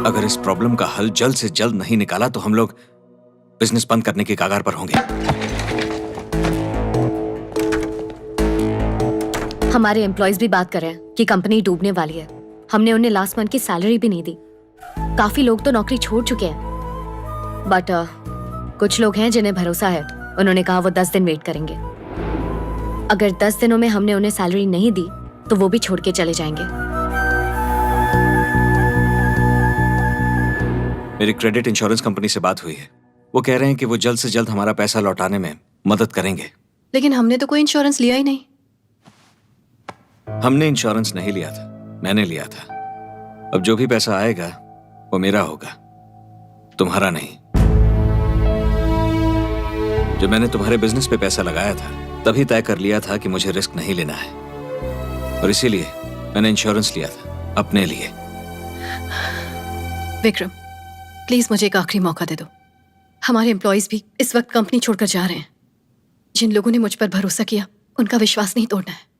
अगर इस प्रॉब्लम का हल जल्द से जल्द नहीं निकाला तो हम लोग बिजनेस बंद करने के कगार पर होंगे। हमारे एम्प्लॉयज भी बात कर रहे हैं कि कंपनी डूबने वाली है। हमने उन्हें लास्ट मंथ की सैलरी भी नहीं दी। काफी लोग तो नौकरी छोड़ चुके हैं, बट कुछ लोग हैं जिन्हें भरोसा है। उन्होंने कहा वो 10 दिन वेट करेंगे। अगर 10 दिनों में हमने उन्हें सैलरी नहीं दी तो वो भी छोड़ के चले जाएंगे। मेरी क्रेडिट इंश्योरेंस कंपनी से बात हुई है। वो कह रहे हैं कि वो जल्द से जल्द हमारा पैसा लौटाने में मदद करेंगे। लेकिन हमने तो कोई इंश्योरेंस लिया ही नहीं। हमने इंश्योरेंस नहीं लिया था, मैंने लिया था। अब जो भी पैसा आएगा वो मेरा होगा, तुम्हारा नहीं। जब मैंने तुम्हारे बिजनेस पे पैसा लगाया था तभी तय कर लिया था कि मुझे रिस्क नहीं लेना है, और इसीलिए मैंने इंश्योरेंस लिया था अपने लिए। विक्रम, प्लीज मुझे एक आखिरी मौका दे दो। हमारे एम्प्लॉयज भी इस वक्त कंपनी छोड़कर जा रहे हैं। जिन लोगों ने मुझ पर भरोसा किया उनका विश्वास नहीं तोड़ना है।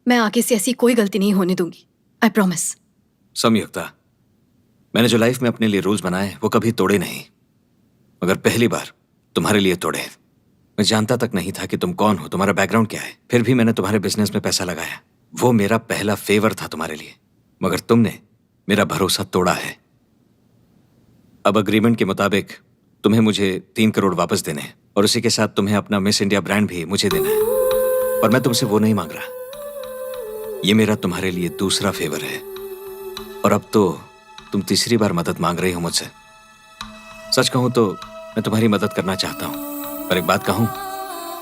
मैं आगे से ऐसी कोई गलती नहीं होने दूंगी, आई प्रॉमिस। संयुक्ता, मैंने जो लाइफ में अपने लिए रूल्स बनाए वो कभी तोड़े नहीं, मगर पहली बार तुम्हारे लिए तोड़े। मैं जानता तक नहीं था कि तुम कौन हो, तुम्हारा बैकग्राउंड क्या है, फिर भी मैंने तुम्हारे बिजनेस में पैसा लगाया। वो मेरा पहला फेवर था तुम्हारे लिए, मगर तुमने मेरा भरोसा तोड़ा है। अब अग्रीमेंट के मुताबिक तुम्हें मुझे 3 करोड़ वापस देने हैं, और उसी के साथ तुम्हें अपना मिस इंडिया ब्रांड भी मुझे देना है। और मैं तुमसे वो नहीं मांग रहा, ये मेरा तुम्हारे लिए दूसरा फेवर है। और अब तो तुम तीसरी बार मदद मांग रही हो मुझसे। सच कहूं तो मैं तुम्हारी मदद करना चाहता हूं, पर एक बात कहूं,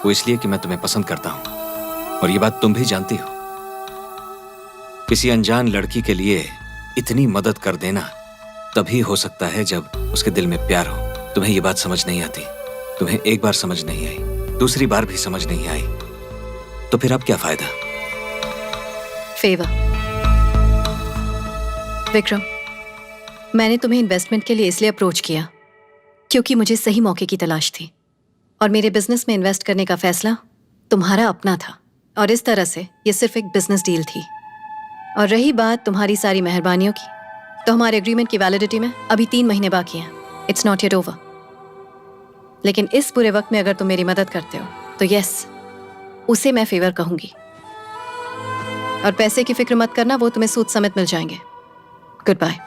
वो इसलिए कि मैं तुम्हें पसंद करता हूं, और ये बात तुम भी जानती हो। किसी अनजान लड़की के लिए इतनी मदद कर देना तभी हो सकता है जब उसके दिल में प्यार हो। तुम्हें ये बात समझ नहीं आती। तुम्हें एक बार समझ नहीं आई, दूसरी बार भी समझ नहीं आई, तो फिर अब क्या फायदा? फेवर। विक्रम, मैंने तुम्हें इन्वेस्टमेंट के लिए इसलिए अप्रोच किया क्योंकि मुझे सही मौके की तलाश थी, और मेरे बिजनेस में इन्वेस्ट करने का फैसला तुम्हारा अपना था, और इस तरह से ये सिर्फ एक बिजनेस डील थी। और रही बात तुम्हारी सारी मेहरबानियों की, तो हमारे एग्रीमेंट की वैलिडिटी में अभी 3 महीने बाकी हैं। It's not yet over. लेकिन इस पूरे वक्त में अगर तुम मेरी मदद करते हो तो यस, उसे मैं फेवर कहूंगी। और पैसे की फिक्र मत करना, वो तुम्हें सूद समेत मिल जाएंगे। Good bye.